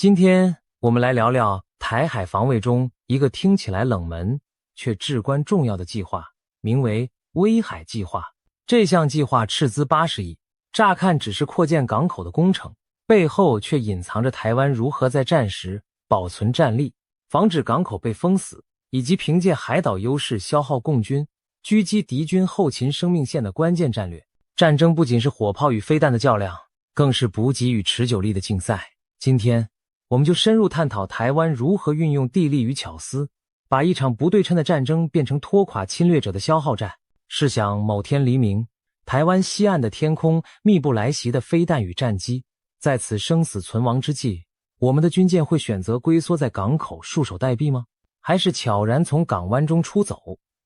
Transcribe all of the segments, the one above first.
今天我们来聊聊台海防卫中一个听起来冷门却至关重要的计划，名为威海计划。这项计划斥资80亿，乍看只是扩建港口的工程，背后却隐藏着台湾如何在战时保存战力，防止港口被封死，以及凭借海岛优势消耗共军，狙击敌军后勤生命线的关键战略。战争不仅是火炮与飞弹的较量，更是补给与持久力的竞赛。今天我们就深入探讨台湾如何运用地利与巧思，把一场不对称的战争变成拖垮侵略者的消耗战。试想某天黎明，台湾西岸的天空密布来袭的飞弹与战机，在此生死存亡之际，我们的军舰会选择龟缩在港口束手待毙吗？还是悄然从港湾中出走，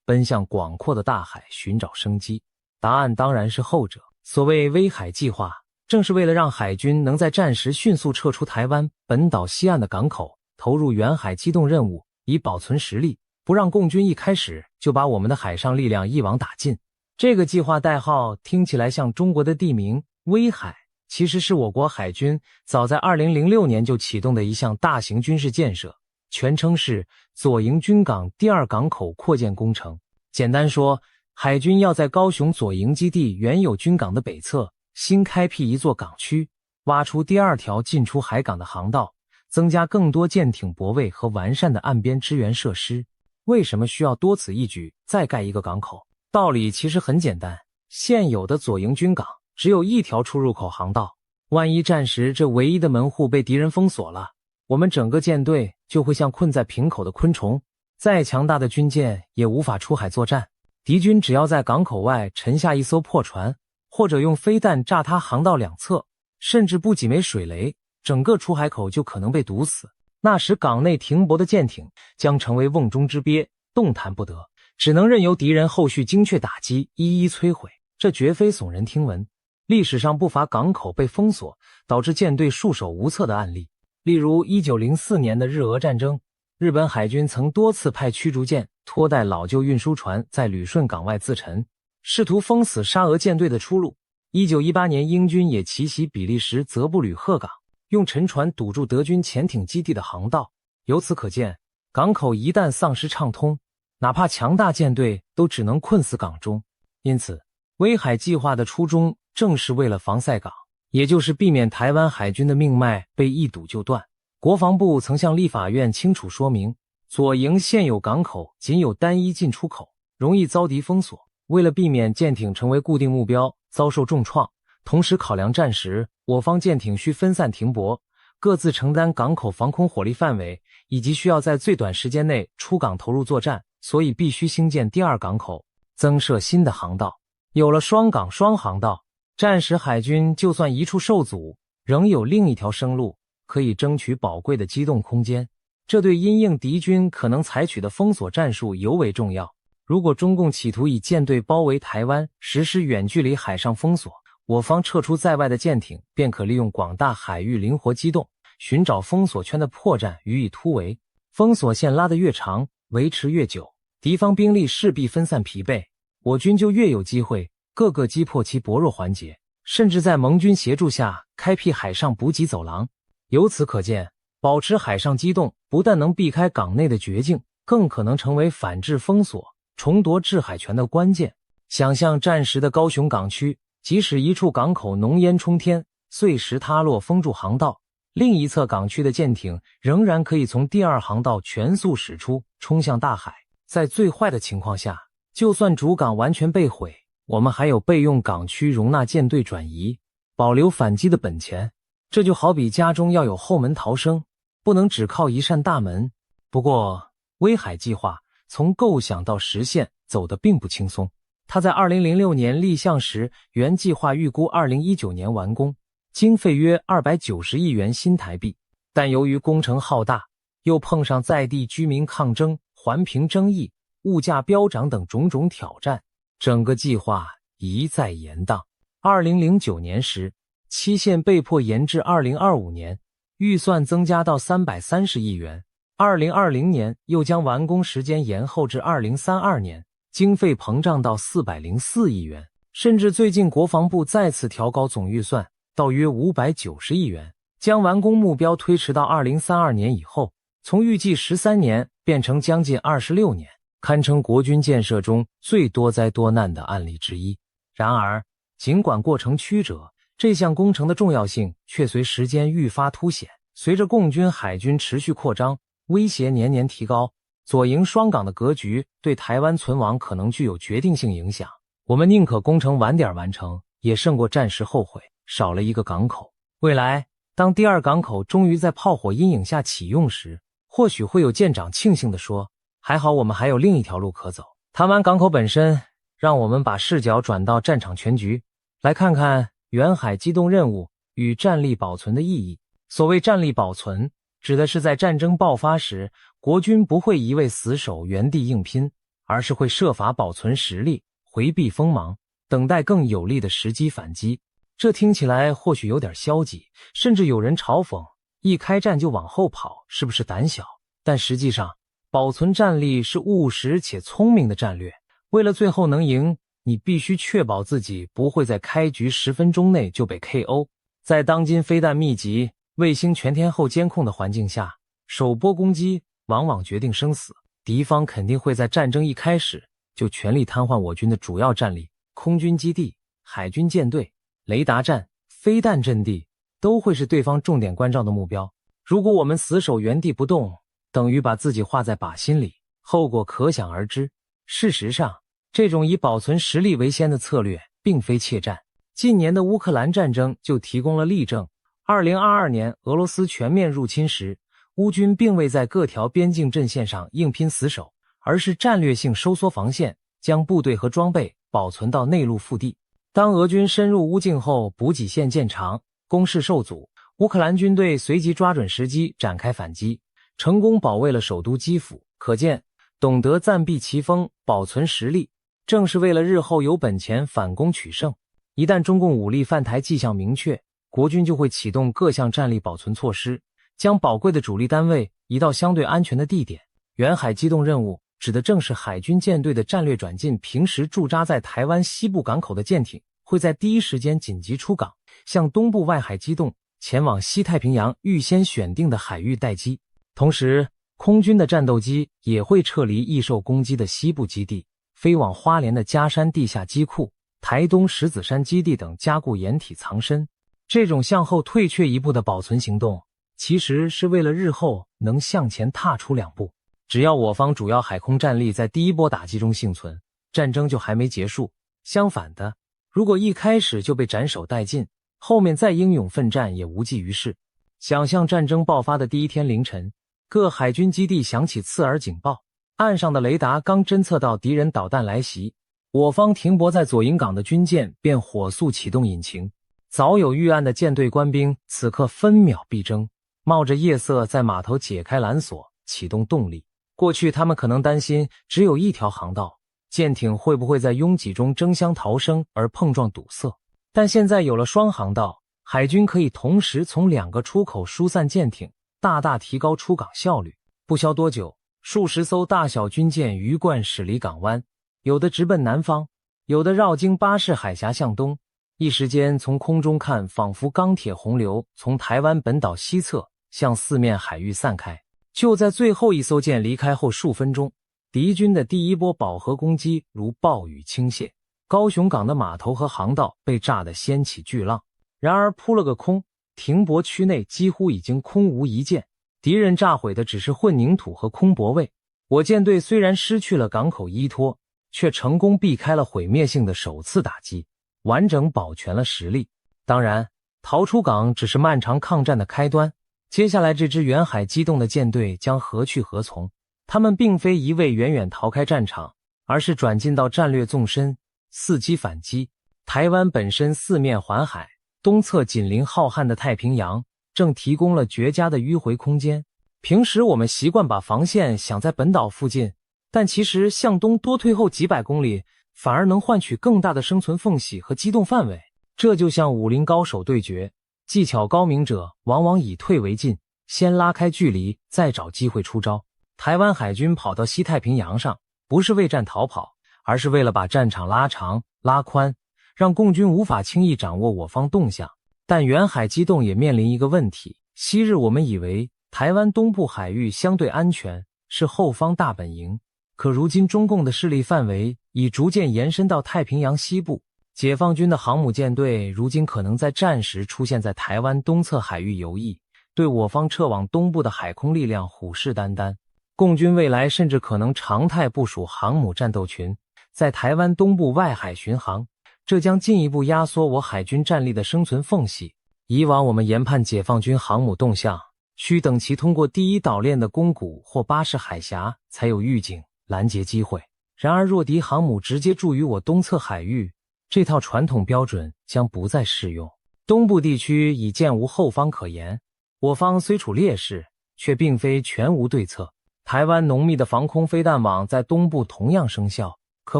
奔向广阔的大海寻找生机？答案当然是后者。所谓威海计划，正是为了让海军能在战时迅速撤出台湾本岛西岸的港口，投入远海机动任务，以保存实力，不让共军一开始就把我们的海上力量一网打尽。这个计划代号听起来像中国的地名威海，其实是我国海军早在2006年就启动的一项大型军事建设，全称是左营军港第二港口扩建工程。简单说，海军要在高雄左营基地原有军港的北侧新开辟一座港区，挖出第二条进出海港的航道，增加更多舰艇泊位和完善的岸边支援设施。为什么需要多此一举再盖一个港口？道理其实很简单，现有的左营军港只有一条出入口航道，万一战时这唯一的门户被敌人封锁了，我们整个舰队就会像困在瓶口的昆虫，再强大的军舰也无法出海作战。敌军只要在港口外沉下一艘破船，或者用飞弹炸塌航道两侧，甚至布几枚水雷，整个出海口就可能被堵死。那时港内停泊的舰艇将成为瓮中之鳖，动弹不得，只能任由敌人后续精确打击，一一摧毁。这绝非耸人听闻，历史上不乏港口被封锁，导致舰队束手无策的案例。例如1904年的日俄战争，日本海军曾多次派驱逐舰拖带老旧运输船在旅顺港外自沉，试图封死沙俄舰队的出路。1918年英军也奇袭比利时泽布吕赫港，用沉船堵住德军潜艇基地的航道。由此可见，港口一旦丧失畅通，哪怕强大舰队都只能困死港中。因此，威海计划的初衷正是为了防塞港，也就是避免台湾海军的命脉被一堵就断。国防部曾向立法院清楚说明，左营现有港口仅有单一进出口，容易遭敌封锁。为了避免舰艇成为固定目标，遭受重创，同时考量战时我方舰艇需分散停泊，各自承担港口防空火力范围，以及需要在最短时间内出港投入作战，所以必须兴建第二港口，增设新的航道。有了双港双航道，战时海军就算一处受阻，仍有另一条生路，可以争取宝贵的机动空间。这对因应敌军可能采取的封锁战术尤为重要。如果中共企图以舰队包围台湾，实施远距离海上封锁，我方撤出在外的舰艇便可利用广大海域灵活机动，寻找封锁圈的破绽予以突围。封锁线拉得越长，维持越久，敌方兵力势必分散疲惫，我军就越有机会各个击破其薄弱环节，甚至在盟军协助下开辟海上补给走廊。由此可见，保持海上机动不但能避开港内的绝境，更可能成为反制封锁、重夺制海权的关键。想象战时的高雄港区，即使一处港口浓烟冲天，碎石塌落封住航道，另一侧港区的舰艇仍然可以从第二航道全速驶出，冲向大海。在最坏的情况下，就算主港完全被毁，我们还有备用港区容纳舰队转移，保留反击的本钱。这就好比家中要有后门逃生，不能只靠一扇大门。不过，威海计划从构想到实现走得并不轻松。它在2006年立项时，原计划预估2019年完工，经费约290亿元新台币。但由于工程浩大，又碰上在地居民抗争、环评争议、物价飙涨等种种挑战，整个计划一再延宕。2009年时，期限被迫延至2025年，预算增加到330亿元。2020年又将完工时间延后至2032年，经费膨胀到404亿元，甚至最近国防部再次调高总预算到约590亿元。将完工目标推迟到2032年以后，从预计13年变成将近26年，堪称国军建设中最多灾多难的案例之一。然而，尽管过程曲折，这项工程的重要性却随时间愈发凸显。随着共军海军持续扩张，威胁年年提高，左营双港的格局对台湾存亡可能具有决定性影响。我们宁可工程晚点完成，也胜过暂时后悔少了一个港口。未来，当第二港口终于在炮火阴影下启用时，或许会有舰长庆幸地说，还好我们还有另一条路可走。谈完港口本身，让我们把视角转到战场全局，来看看远海机动任务与战力保存的意义。所谓战力保存，指的是在战争爆发时，国军不会一味死守原地硬拼，而是会设法保存实力，回避锋芒，等待更有利的时机反击。这听起来或许有点消极，甚至有人嘲讽，一开战就往后跑，是不是胆小？但实际上，保存战力是务实且聪明的战略。为了最后能赢，你必须确保自己不会在开局10分钟内就被 KO。在当今飞弹密集、卫星全天候监控的环境下，首波攻击往往决定生死。敌方肯定会在战争一开始就全力瘫痪我军的主要战力，空军基地、海军舰队、雷达站、飞弹阵地都会是对方重点关照的目标。如果我们死守原地不动，等于把自己画在靶心里，后果可想而知。事实上，这种以保存实力为先的策略并非怯战。近年的乌克兰战争就提供了例证。2022年俄罗斯全面入侵时，乌军并未在各条边境阵线上硬拼死守，而是战略性收缩防线，将部队和装备保存到内陆腹地。当俄军深入乌境后，补给线渐长，攻势受阻，乌克兰军队随即抓准时机展开反击，成功保卫了首都基辅。可见，懂得暂避其锋，保存实力，正是为了日后有本钱反攻取胜。一旦中共武力犯台迹象明确，国军就会启动各项战力保存措施，将宝贵的主力单位移到相对安全的地点。远海机动任务指的正是海军舰队的战略转进，平时驻扎在台湾西部港口的舰艇会在第一时间紧急出港，向东部外海机动，前往西太平洋预先选定的海域待机。同时，空军的战斗机也会撤离易受攻击的西部基地，飞往花莲的嘉山地下机库、台东石子山基地等加固掩体藏身。这种向后退却一步的保存行动，其实是为了日后能向前踏出2步。只要我方主要海空战力在第一波打击中幸存，战争就还没结束。相反的，如果一开始就被斩首殆尽，后面再英勇奋战也无济于事。想象战争爆发的第一天凌晨，各海军基地响起刺耳警报，岸上的雷达刚侦测到敌人导弹来袭，我方停泊在左营港的军舰便火速启动引擎。早有预案的舰队官兵此刻分秒必争，冒着夜色在码头解开缆索，启动动力。过去他们可能担心只有一条航道，舰艇会不会在拥挤中争相逃生而碰撞堵塞，但现在有了双航道，海军可以同时从2个出口疏散舰艇，大大提高出港效率。不消多久，数十艘大小军舰鱼贯驶离港湾，有的直奔南方，有的绕经巴士海峡向东。一时间从空中看，仿佛钢铁洪流从台湾本岛西侧向四面海域散开。就在最后一艘舰离开后数分钟，敌军的第一波饱和攻击如暴雨倾泻，高雄港的码头和航道被炸得掀起巨浪。然而扑了个空，停泊区内几乎已经空无一舰，敌人炸毁的只是混凝土和空泊位。我舰队虽然失去了港口依托，却成功避开了毁灭性的首次打击，完整保全了实力。当然，逃出港只是漫长抗战的开端，接下来这支远海机动的舰队将何去何从？他们并非一味远远逃开战场，而是转进到战略纵深，伺机反击。台湾本身四面环海，东侧紧邻浩瀚的太平洋，正提供了绝佳的迂回空间。平时我们习惯把防线想在本岛附近，但其实向东多退后几百公里，反而能换取更大的生存缝隙和机动范围。这就像武林高手对决，技巧高明者往往以退为进，先拉开距离，再找机会出招。台湾海军跑到西太平洋上，不是为战逃跑，而是为了把战场拉长拉宽，让共军无法轻易掌握我方动向。但远海机动也面临一个问题，昔日我们以为台湾东部海域相对安全，是后方大本营，可如今中共的势力范围已逐渐延伸到太平洋西部，解放军的航母舰队如今可能在战时出现在台湾东侧海域游弋，对我方撤往东部的海空力量虎视眈眈。共军未来甚至可能常态部署航母战斗群在台湾东部外海巡航，这将进一步压缩我海军战力的生存缝隙。以往我们研判解放军航母动向，需等其通过第一岛链的宫古或巴士海峡才有预警拦截机会。然而若敌航母直接驻于我东侧海域，这套传统标准将不再适用。东部地区已渐无后方可言，我方虽处劣势，却并非全无对策。台湾浓密的防空飞弹网在东部同样生效，可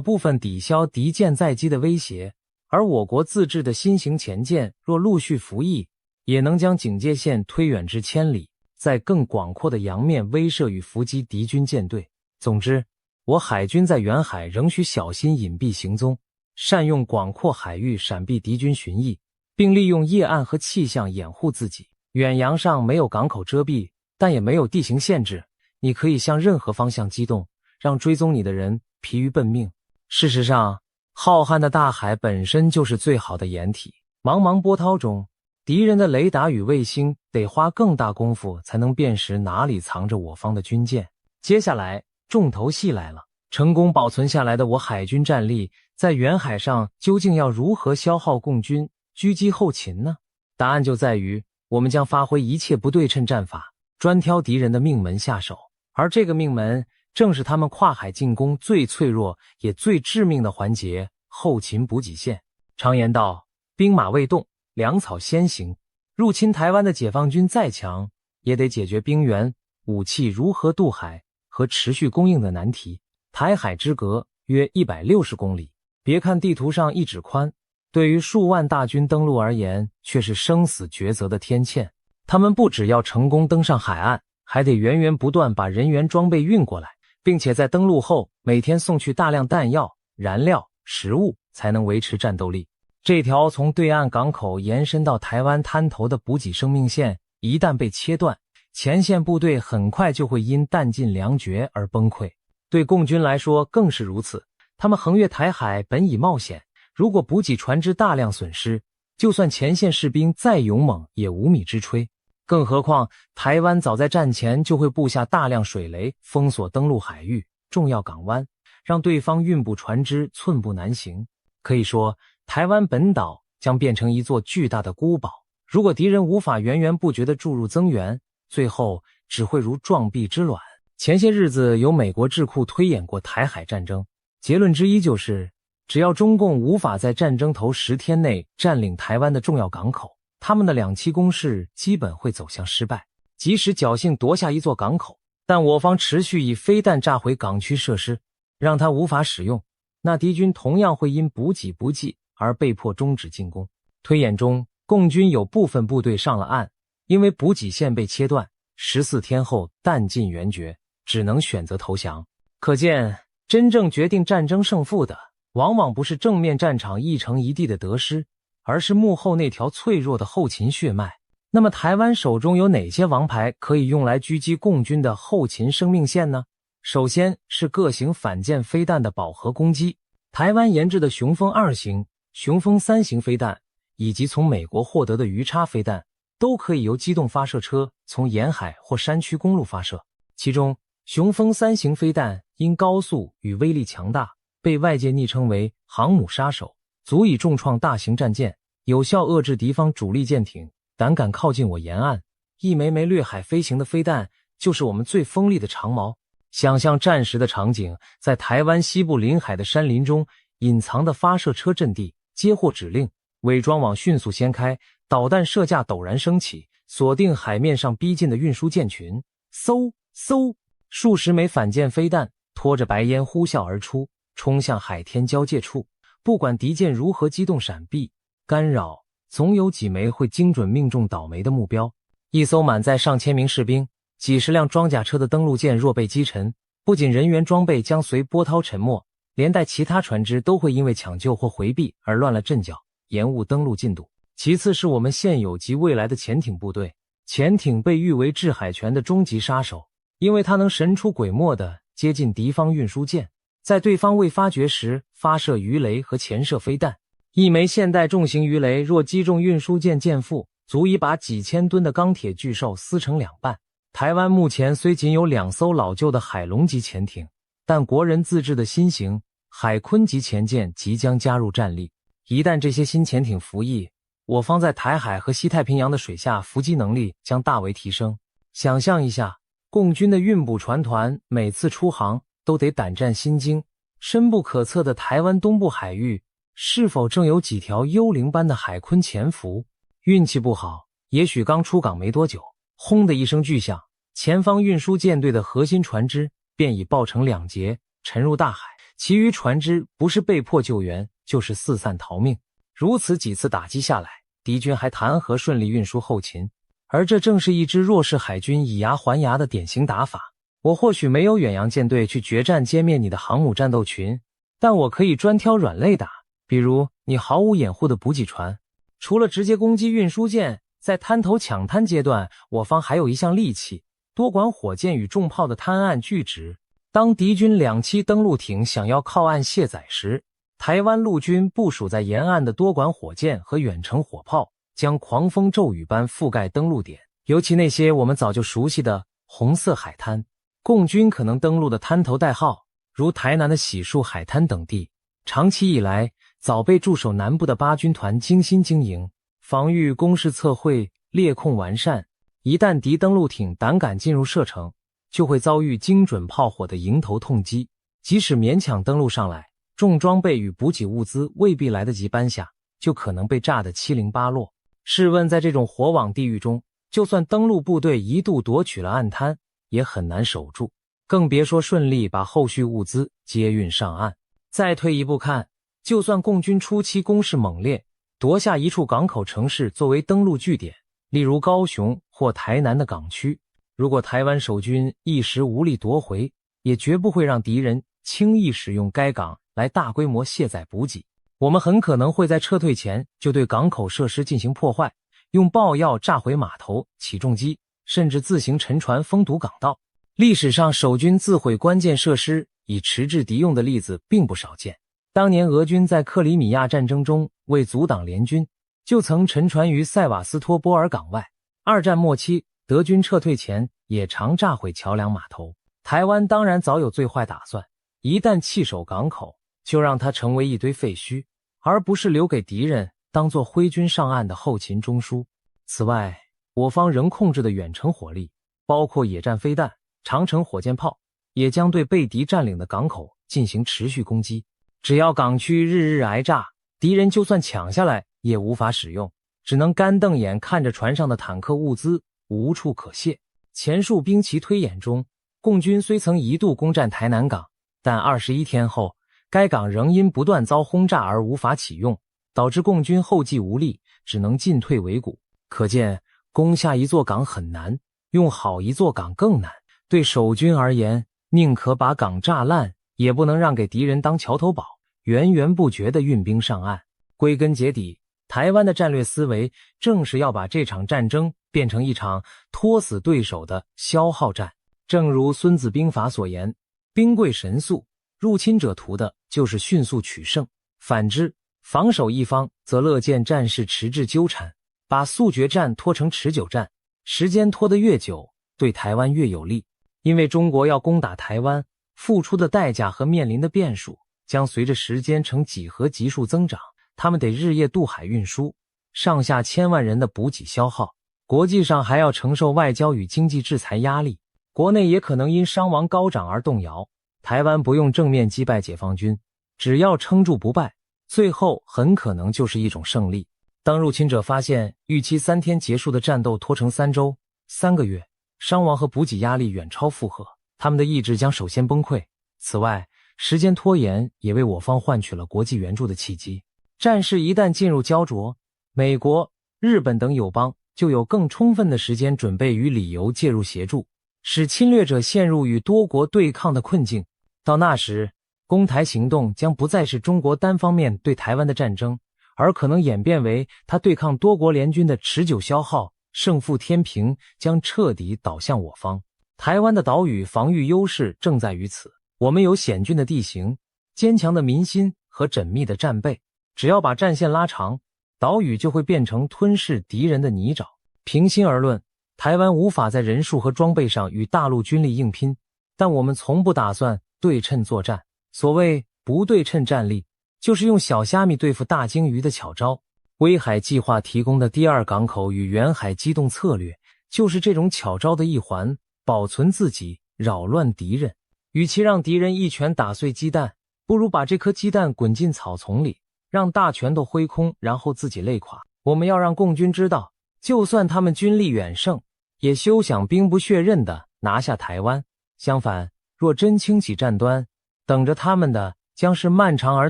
部分抵消敌舰载机的威胁，而我国自制的新型潜舰若陆续服役，也能将警戒线推远至千里，在更广阔的洋面威慑与伏击敌军舰队。总之，我海军在远海仍需小心隐蔽行踪，善用广阔海域闪避敌军巡弋，并利用夜暗和气象掩护自己。远洋上没有港口遮蔽，但也没有地形限制，你可以向任何方向机动，让追踪你的人疲于奔命。事实上，浩瀚的大海本身就是最好的掩体。茫茫波涛中，敌人的雷达与卫星得花更大功夫才能辨识哪里藏着我方的军舰。接下来，重头戏来了。成功保存下来的我海军战力，在远海上究竟要如何消耗共军，狙击后勤呢？答案就在于，我们将发挥一切不对称战法，专挑敌人的命门下手。而这个命门正是他们跨海进攻最脆弱也最致命的环节——后勤补给线。常言道，兵马未动，粮草先行。入侵台湾的解放军再强，也得解决兵源、武器如何渡海和持续供应的难题。台海之隔约160公里，别看地图上一指宽，对于数万大军登陆而言，却是生死抉择的天堑。他们不只要成功登上海岸，还得源源不断把人员装备运过来，并且在登陆后每天送去大量弹药、燃料、食物，才能维持战斗力。这条从对岸港口延伸到台湾滩头的补给生命线一旦被切断，前线部队很快就会因弹尽粮绝而崩溃。对共军来说更是如此，他们横越台海本已冒险，如果补给船只大量损失，就算前线士兵再勇猛也无米之炊。更何况台湾早在战前就会布下大量水雷，封锁登陆海域、重要港湾，让对方运补船只寸步难行。可以说，台湾本岛将变成一座巨大的孤堡，如果敌人无法源源不绝地注入增援，最后只会如撞壁之卵。前些日子有美国智库推演过台海战争，结论之一就是，只要中共无法在战争头10天内占领台湾的重要港口，他们的2栖攻势基本会走向失败。即使侥幸夺下一座港口，但我方持续以飞弹炸毁港区设施，让它无法使用，那敌军同样会因补给不济而被迫终止进攻。推演中，共军有部分部队上了岸，因为补给线被切断，14天后弹尽援绝，只能选择投降。可见，真正决定战争胜负的，往往不是正面战场一城一地的得失，而是幕后那条脆弱的后勤血脉。那么台湾手中有哪些王牌可以用来狙击共军的后勤生命线呢？首先是各型反舰飞弹的饱和攻击，台湾研制的雄风2型、雄风3型飞弹，以及从美国获得的鱼叉飞弹，都可以由机动发射车从沿海或山区公路发射。其中，雄风3型飞弹因高速与威力强大，被外界昵称为航母杀手，足以重创大型战舰，有效遏制敌方主力舰艇胆敢靠近我沿岸。一枚枚掠海飞行的飞弹就是我们最锋利的长矛。想象战时的场景，在台湾西部临海的山林中隐藏的发射车阵地，接获指令，伪装网迅速掀开，导弹射架陡然升起，锁定海面上逼近的运输舰群。嗖嗖，数十枚反舰飞弹拖着白烟呼啸而出，冲向海天交界处。不管敌舰如何机动闪避、干扰，总有几枚会精准命中倒霉的目标。一艘满载上千名士兵、几十辆装甲车的登陆舰若被击沉，不仅人员装备将随波涛沉没，连带其他船只都会因为抢救或回避而乱了阵脚，延误登陆进度。其次是我们现有及未来的潜艇部队。潜艇被誉为制海权的终极杀手，因为它能神出鬼没地接近敌方运输舰，在对方未发觉时发射鱼雷和潜射飞弹。一枚现代重型鱼雷若击中运输舰舰腹，足以把几千吨的钢铁巨兽撕成两半。台湾目前虽仅有2艘老旧的海龙级潜艇，但国人自制的新型海鲲级潜舰即将加入战力。一旦这些新潜艇服役，我方在台海和西太平洋的水下伏击能力将大为提升。想象一下，共军的运补船团每次出航都得胆战心惊，深不可测的台湾东部海域是否正有几条幽灵般的海鲲潜伏？运气不好，也许刚出港没多久，轰的一声巨响，前方运输舰队的核心船只便已爆成2截，沉入大海，其余船只不是被迫救援，就是四散逃命。如此几次打击下来，敌军还谈何顺利运输后勤？而这正是一支弱势海军以牙还牙的典型打法。我或许没有远洋舰队去决战歼灭你的航母战斗群，但我可以专挑软肋打，比如你毫无掩护的补给船。除了直接攻击运输舰，在滩头抢滩阶段，我方还有一项利器——多管火箭与重炮的滩岸拒止。当敌军2栖登陆艇想要靠岸卸载时，台湾陆军部署在沿岸的多管火箭和远程火炮将狂风骤雨般覆盖登陆点，尤其那些我们早就熟悉的红色海滩。共军可能登陆的滩头代号，如台南的洗漱海滩等地，长期以来早被驻守南部的八军团精心经营，防御工事测绘，列控完善。一旦敌登陆艇胆敢进入射程，就会遭遇精准炮火的迎头痛击，即使勉强登陆上来，重装备与补给物资未必来得及搬下，就可能被炸得七零八落。试问在这种火网地狱中，就算登陆部队一度夺取了岸滩，也很难守住，更别说顺利把后续物资接运上岸。再退一步看，就算共军初期攻势猛烈，夺下一处港口城市作为登陆据点，例如高雄或台南的港区，如果台湾守军一时无力夺回，也绝不会让敌人轻易使用该港来大规模卸载补给。我们很可能会在撤退前就对港口设施进行破坏，用爆药炸毁码头、起重机，甚至自行沉船封堵港道。历史上守军自毁关键设施以迟滞敌用的例子并不少见。当年俄军在克里米亚战争中为阻挡联军，就曾沉船于塞瓦斯托波尔港外。二战末期，德军撤退前也常炸毁桥梁码头。台湾当然早有最坏打算，一旦弃守港口，就让它成为一堆废墟，而不是留给敌人当作挥军上岸的后勤中枢。此外，我方仍控制的远程火力，包括野战飞弹、长程火箭炮，也将对被敌占领的港口进行持续攻击。只要港区日日挨炸，敌人就算抢下来也无法使用，只能干瞪眼看着船上的坦克物资无处可卸。前述兵棋推演中，共军虽曾一度攻占台南港，但21天后，该港仍因不断遭轰炸而无法启用，导致共军后继无力，只能进退维谷。可见攻下一座港很难，用好一座港更难。对守军而言，宁可把港炸烂，也不能让给敌人当桥头堡，源源不绝地运兵上岸。归根结底，台湾的战略思维正是要把这场战争变成一场拖死对手的消耗战。正如《孙子兵法》所言，兵贵神速，入侵者图的就是迅速取胜，反之，防守一方则乐见战事迟滞纠缠，把速决战拖成持久战，时间拖得越久，对台湾越有利。因为中国要攻打台湾，付出的代价和面临的变数将随着时间呈几何级数增长。他们得日夜渡海运输，上下千万人的补给消耗，国际上还要承受外交与经济制裁压力，国内也可能因伤亡高涨而动摇。台湾不用正面击败解放军，只要撑住不败，最后很可能就是一种胜利。当入侵者发现预期3天结束的战斗拖成3周、3个月，伤亡和补给压力远超负荷，他们的意志将首先崩溃。此外，时间拖延也为我方换取了国际援助的契机。战事一旦进入焦灼，美国、日本等友邦就有更充分的时间准备与理由介入协助，使侵略者陷入与多国对抗的困境。到那时，攻台行动将不再是中国单方面对台湾的战争，而可能演变为他对抗多国联军的持久消耗，胜负天平将彻底倒向我方。台湾的岛屿防御优势正在于此，我们有险峻的地形、坚强的民心和缜密的战备，只要把战线拉长，岛屿就会变成吞噬敌人的泥沼。平心而论，台湾无法在人数和装备上与大陆军力硬拼，但我们从不打算对称作战。所谓不对称战力，就是用小虾米对付大鲸鱼的巧招。威海计划提供的第二港口与远海机动策略，就是这种巧招的一环，保存自己，扰乱敌人。与其让敌人一拳打碎鸡蛋，不如把这颗鸡蛋滚进草丛里，让大拳头挥空，然后自己累垮。我们要让共军知道，就算他们军力远胜，也休想兵不血刃地拿下台湾。相反，若真轻启战端，等着他们的将是漫长而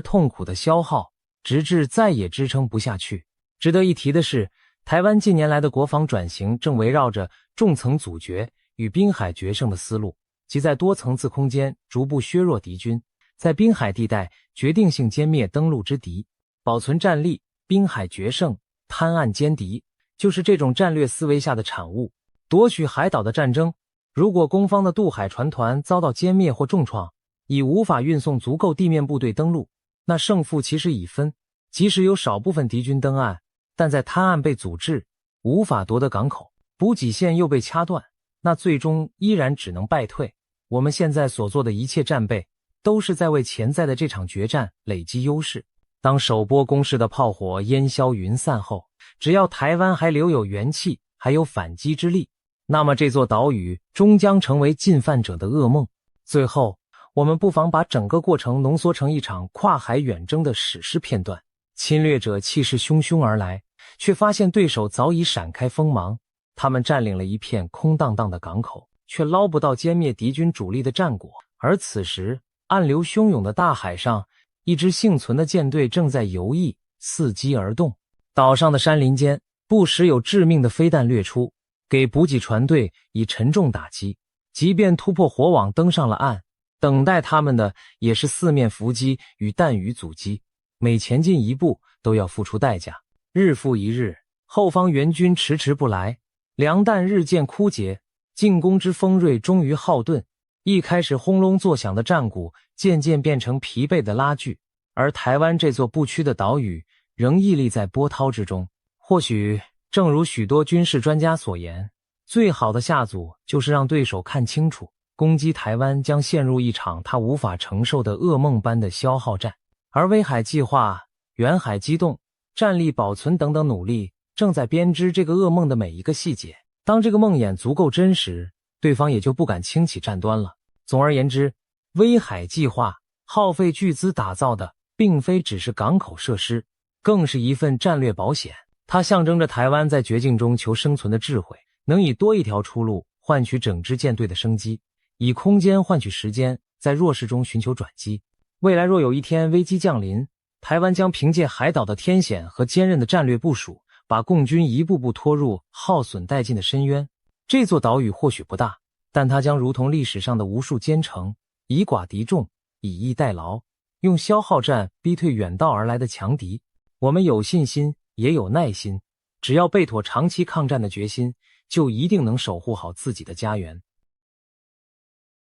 痛苦的消耗，直至再也支撑不下去。值得一提的是，台湾近年来的国防转型正围绕着重层阻绝与滨海决胜的思路，即在多层次空间逐步削弱敌军，在滨海地带决定性歼灭登陆之敌，保存战力，滨海决胜，滩岸歼敌，就是这种战略思维下的产物。夺取海岛的战争，如果攻方的渡海船团遭到歼灭或重创，已无法运送足够地面部队登陆，那胜负其实已分。即使有少部分敌军登岸，但在滩岸被阻滞，无法夺得港口，补给线又被掐断，那最终依然只能败退。我们现在所做的一切战备，都是在为潜在的这场决战累积优势。当首波攻势的炮火烟消云散后，只要台湾还留有元气，还有反击之力，那么这座岛屿终将成为进犯者的噩梦。最后，我们不妨把整个过程浓缩成一场跨海远征的史诗片段。侵略者气势汹汹而来，却发现对手早已闪开锋芒，他们占领了一片空荡荡的港口，却捞不到歼灭敌军主力的战果。而此时，暗流汹涌的大海上，一支幸存的舰队正在游弋，伺机而动。岛上的山林间，不时有致命的飞弹掠出，给补给船队以沉重打击。即便突破火网登上了岸，等待他们的也是四面伏击与弹雨阻击，每前进一步都要付出代价。日复一日，后方援军迟迟不来，粮弹日渐枯竭，进攻之锋锐终于耗顿。一开始轰隆作响的战鼓渐渐变成疲惫的拉锯，而台湾这座不屈的岛屿仍屹立在波涛之中。或许正如许多军事专家所言，最好的下阻就是让对手看清楚，攻击台湾将陷入一场他无法承受的噩梦般的消耗战。而威海计划、远海机动、战力保存等等努力正在编织这个噩梦的每一个细节。当这个梦魇足够真实，对方也就不敢轻启战端了。总而言之，威海计划耗费巨资打造的并非只是港口设施，更是一份战略保险。它象征着台湾在绝境中求生存的智慧，能以多一条出路换取整支舰队的生机，以空间换取时间，在弱势中寻求转机。未来若有一天危机降临，台湾将凭借海岛的天险和坚韧的战略部署，把共军一步步拖入耗损殆尽的深渊。这座岛屿或许不大，但它将如同历史上的无数坚城，以寡敌众，以逸待劳，用消耗战逼退远道而来的强敌。我们有信心，也有耐心，只要备妥长期抗战的决心，就一定能守护好自己的家园。